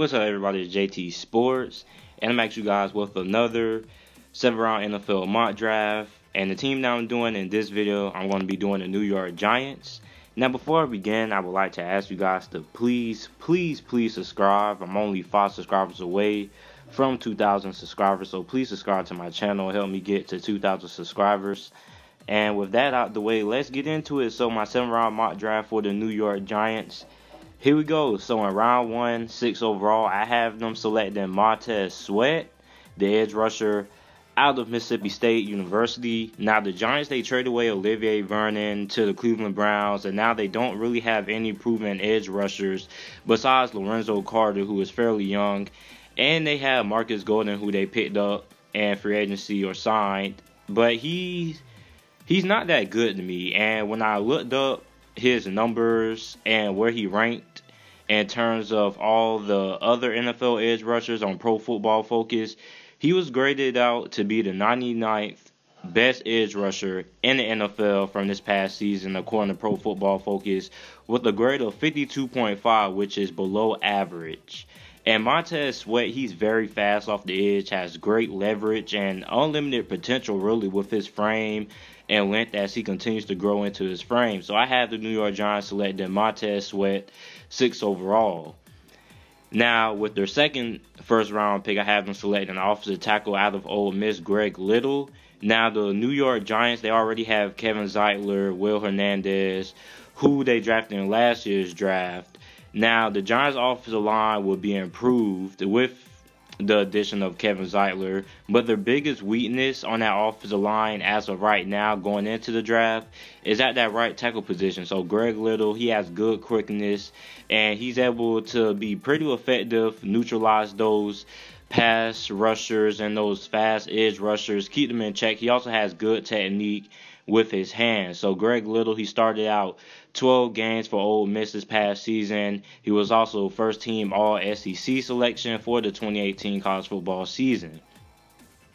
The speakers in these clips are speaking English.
What's up, everybody? It's JT Sports, and I'm actually guys with another 7th-round NFL mock draft. And the team that I'm doing in this video, I'm going to be doing the New York Giants. Now, before I begin, I would like to ask you guys to please subscribe. I'm only 5 subscribers away from 2,000 subscribers, so please subscribe to my channel. Help me get to 2,000 subscribers. And with that out the way, let's get into it. So my 7th-round mock draft for the New York Giants. Here we go. So in round 1, 6 overall, I have them selecting MONTEZ Sweat, the edge rusher out of Mississippi State University. Now the Giants, they traded away Olivier Vernon to the Cleveland Browns, and now they don't really have any proven edge rushers besides Lorenzo Carter, who is fairly young, and they have Marcus Golden, who they picked up and free agency or signed, but he's not that good to me. And when I looked up his numbers and where he ranked in terms of all the other NFL edge rushers on Pro Football Focus, he was graded out to be the 99th best edge rusher in the NFL from this past season, according to Pro Football Focus, with a grade of 52.5, which is below average. And MONTEZ Sweat, he's very fast off the edge, has great leverage and unlimited potential really with his frame and length as he continues to grow into his frame. So I have the New York Giants selecting MONTEZ Sweat 6 overall. Now, with their second first-round pick, I have them selecting an offensive tackle out of Ole Miss, Greg Little. Now, the New York Giants, they already have Kevin Zeitler, Will Hernandez, who they drafted in last year's draft. Now, the Giants' offensive line will be improved with the addition of Kevin Zeitler, but their biggest weakness on that offensive line as of right now going into the draft is at that right tackle position. So Greg Little, he has good quickness, and he's able to be pretty effective, neutralize those pass rushers and those fast edge rushers, keep them in check. He also has good technique with his hands. So Greg Little, he started out 12 games for Ole Miss this past season. He was also first team All-SEC selection for the 2018 college football season.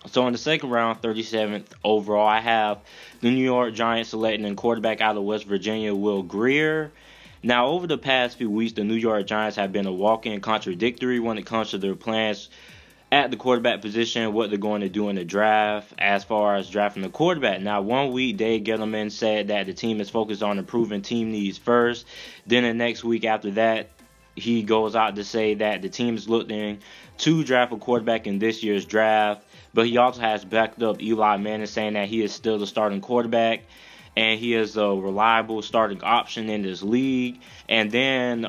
So in the second round, 37th overall, I have the New York Giants selecting a quarterback out of West Virginia, Will Grier. Now, over the past few weeks, the New York Giants have been a walk-in contradictory when it comes to their plans at the quarterback position, what they're going to do in the draft as far as drafting the quarterback. Now, one week, Dave Gettleman said that the team is focused on improving team needs first. Then the next week after that, he goes out to say that the team is looking to draft a quarterback in this year's draft. But he also has backed up Eli Manning, saying that he is still the starting quarterback and he is a reliable starting option in this league. And then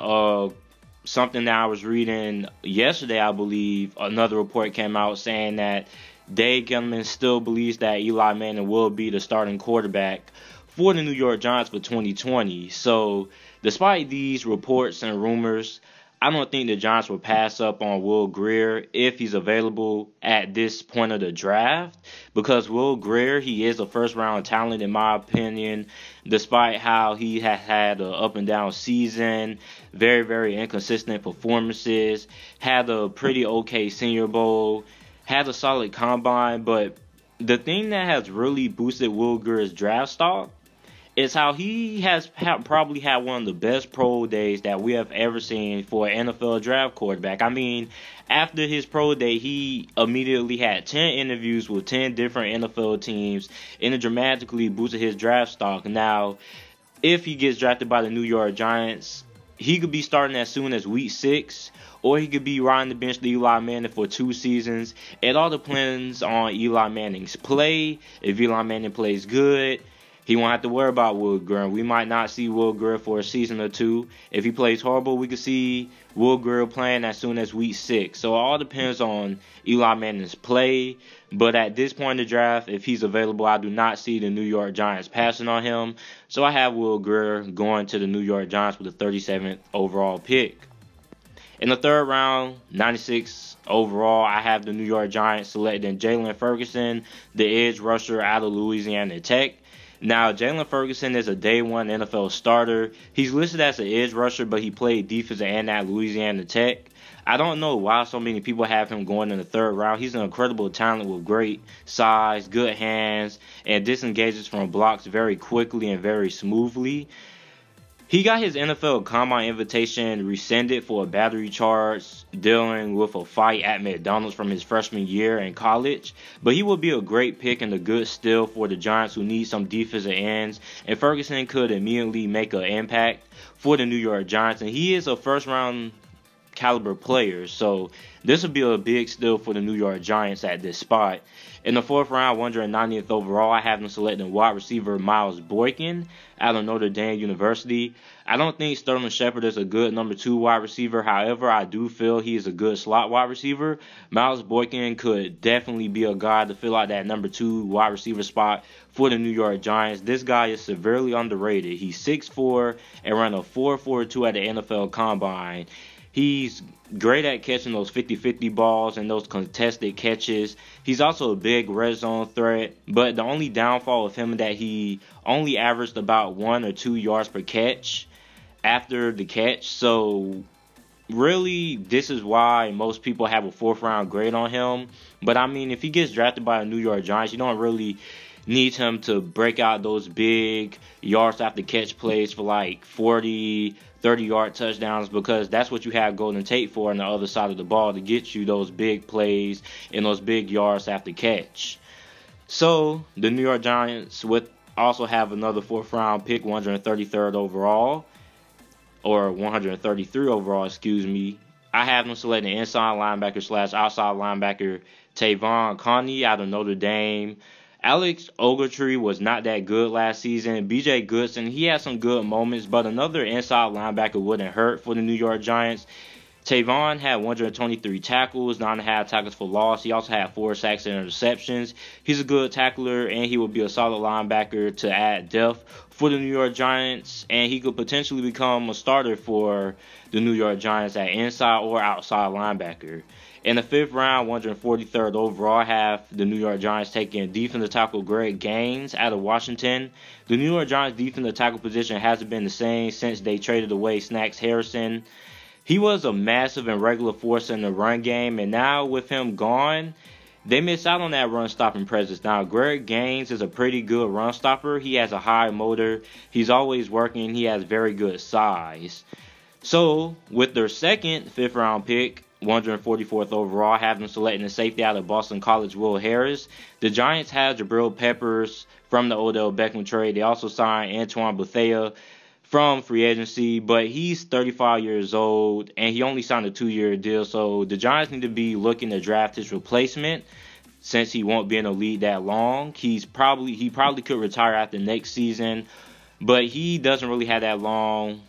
something that I was reading yesterday, I believe, another report came out saying that Dave Gettleman still believes that Eli Manning will be the starting quarterback for the New York Giants for 2020. So, despite these reports and rumors, I don't think the Giants will pass up on Will Grier if he's available at this point of the draft, because Will Grier, he is a first-round talent in my opinion, despite how he has had an up-and-down season, very, very inconsistent performances, had a pretty okay Senior Bowl, had a solid combine, but the thing that has really boosted Will Grier's draft stock is how he has probably had one of the best pro days that we have ever seen for an NFL draft quarterback. I mean, after his pro day, he immediately had 10 interviews with 10 different NFL teams, and it dramatically boosted his draft stock. Now, if he gets drafted by the New York Giants, he could be starting as soon as week 6, or he could be riding the bench to Eli Manning for 2 seasons. It all depends on Eli Manning's play. If Eli Manning plays good, he won't have to worry about Will Grier. We might not see Will Grier for a season or 2. If he plays horrible, we could see Will Grier playing as soon as week 6. So it all depends on Eli Manning's play. But at this point in the draft, if he's available, I do not see the New York Giants passing on him. So I have Will Grier going to the New York Giants with the 37th overall pick. In the third round, 96 overall, I have the New York Giants selecting JAYLON Ferguson, the edge rusher out of Louisiana Tech. Now, JAYLON Ferguson is a day 1 NFL starter. He's listed as an edge rusher, but he played defensive end at Louisiana Tech. I don't know why so many people have him going in the third round. He's an incredible talent with great size, good hands, and disengages from blocks very quickly and very smoothly. He got his NFL Combine invitation rescinded for a battery charge dealing with a fight at McDonald's from his freshman year in college. But he would be a great pick and a good steal for the Giants, who need some defensive ends. And Ferguson could immediately make an impact for the New York Giants. And he is a first-round caliber player, so this would be a big steal for the New York Giants at this spot. In the 4th round, 190th overall, I have them selecting wide receiver Miles Boykin out of Notre Dame University. I don't think Sterling Shepard is a good number 2 wide receiver. However, I do feel he is a good slot wide receiver. Miles Boykin could definitely be a guy to fill out that number 2 wide receiver spot for the New York Giants. This guy is severely underrated. He's 6'4" and ran a 4.42 at the NFL Combine. He's great at catching those 50-50 balls and those contested catches. He's also a big red zone threat, but the only downfall of him is that he only averaged about 1 or 2 yards per catch after the catch. So really, this is why most people have a 4th round grade on him. But I mean, if he gets drafted by the New York Giants, you don't really need him to break out those big yards after catch plays for like 40, 30-yard touchdowns, because that's what you have Golden Tate for on the other side of the ball, to get you those big plays and those big yards after catch. So the New York Giants would also have another 4th round pick, 133rd overall, or 133 overall, excuse me. I have them selecting inside linebacker / outside linebacker Tavon Coney out of Notre Dame. Alex Ogletree was not that good last season. B.J. Goodson, he had some good moments, but another inside linebacker wouldn't hurt for the New York Giants. Tavon had 123 tackles, 9.5 tackles for loss. He also had 4 sacks and interceptions. He's a good tackler, and he will be a solid linebacker to add depth for the New York Giants, and he could potentially become a starter for the New York Giants at inside or outside linebacker. In the 5th round, 143rd overall, I have the New York Giants taking defensive tackle Greg Gaines out of Washington. The New York Giants defensive tackle position hasn't been the same since they traded away Snacks Harrison. He was a massive and regular force in the run game, and now with him gone, they miss out on that run-stopping presence. Now, Greg Gaines is a pretty good run-stopper. He has a high motor. He's always working. He has very good size. So, with their second 5th round pick, 144th overall, having them selecting the safety out of Boston College, Will Harris. The Giants have Jabril Peppers from the Odell Beckham trade. They also signed Antoine Bethea from free agency, but he's 35 years old, and he only signed a 2-year deal, so the Giants need to be looking to draft his replacement since he won't be in the league that long. He probably could retire after next season, but he doesn't really have that long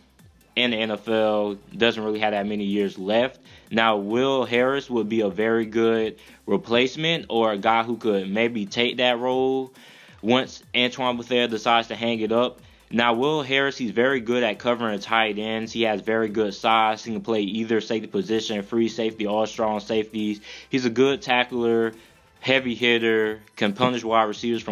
in the NFL, doesn't really have that many years left. Now, Will Harris would be a very good replacement, or a guy who could maybe take that role once Antoine Bethea decides to hang it up. Now, Will Harris, he's very good at covering tight ends. He has very good size. He can play either safety position, free safety, all strong safeties. He's a good tackler, heavy hitter, can punish wide receivers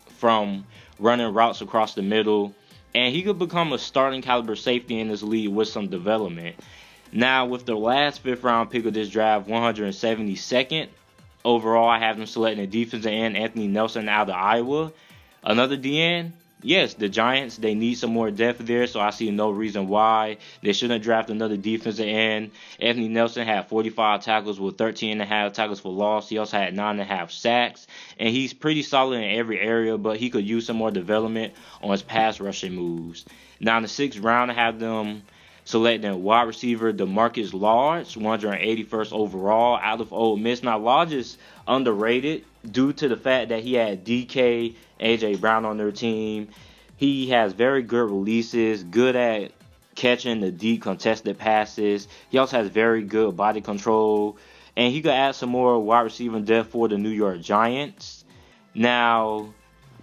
from running routes across the middle. And he could become a starting caliber safety in this league with some development. Now, with the last 5th round pick of this draft, 172nd overall, I have them selecting a defensive end, Anthony Nelson out of Iowa. Another DN. Yes, the Giants, they need some more depth there, so I see no reason why they shouldn't draft another defensive end. Anthony Nelson had 45 tackles with 13.5 tackles for loss. He also had 9.5 sacks, and he's pretty solid in every area, but he could use some more development on his pass rushing moves. Now, in the 6th round, I have them selecting wide receiver DeMarcus Lodge, 181st overall, out of Ole Miss. Now, Lodge is underrated due to the fact that he had DK, A.J. Brown on their team. He has very good releases, good at catching the deep contested passes. He also has very good body control, and he could add some more wide receiver depth for the New York Giants. Now,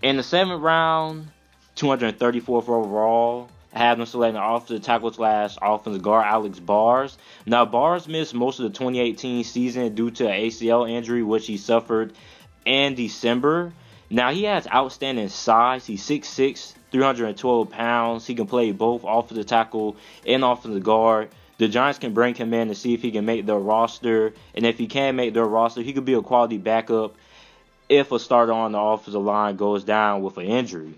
in the 7th round, 234th overall, I have them selecting offensive tackle / offensive guard Alex Bars. Now, Bars missed most of the 2018 season due to an ACL injury, which he suffered in December. Now, he has outstanding size. He's 6'6", 312 pounds. He can play both offensive tackle and offensive guard. The Giants can bring him in to see if he can make their roster. And if he can make their roster, he could be a quality backup if a starter on the offensive line goes down with an injury.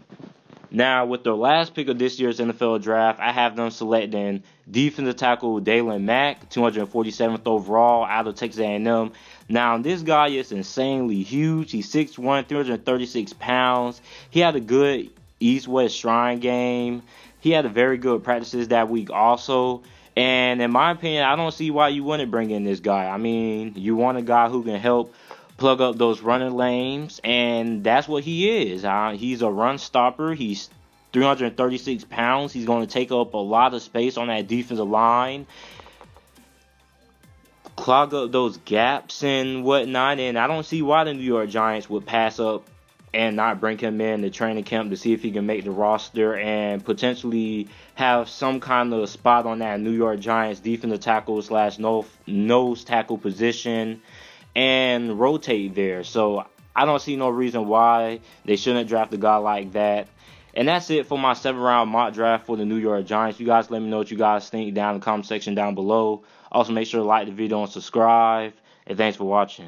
Now, with the last pick of this year's NFL draft, I have them selecting defensive tackle Daylon Mack, 247th overall, out of Texas A&M. Now, this guy is insanely huge. He's 6'1", 336 pounds. He had a good East-West Shrine game. He had a very good practices that week also. And in my opinion, I don't see why you wouldn't bring in this guy. I mean, you want a guy who can help plug up those running lanes, and that's what he is. He's a run stopper. He's 336 pounds. He's going to take up a lot of space on that defensive line, clog up those gaps and whatnot, and I don't see why the New York Giants would pass up and not bring him in to training camp to see if he can make the roster and potentially have some kind of spot on that New York Giants defensive tackle / nose tackle position and rotate there. So I don't see no reason why they shouldn't draft a guy like that. And that's it for my 7th-round mock draft for the New York Giants. You guys let me know what you guys think down in the comment section down below. Also, make sure to like the video and subscribe. And thanks for watching.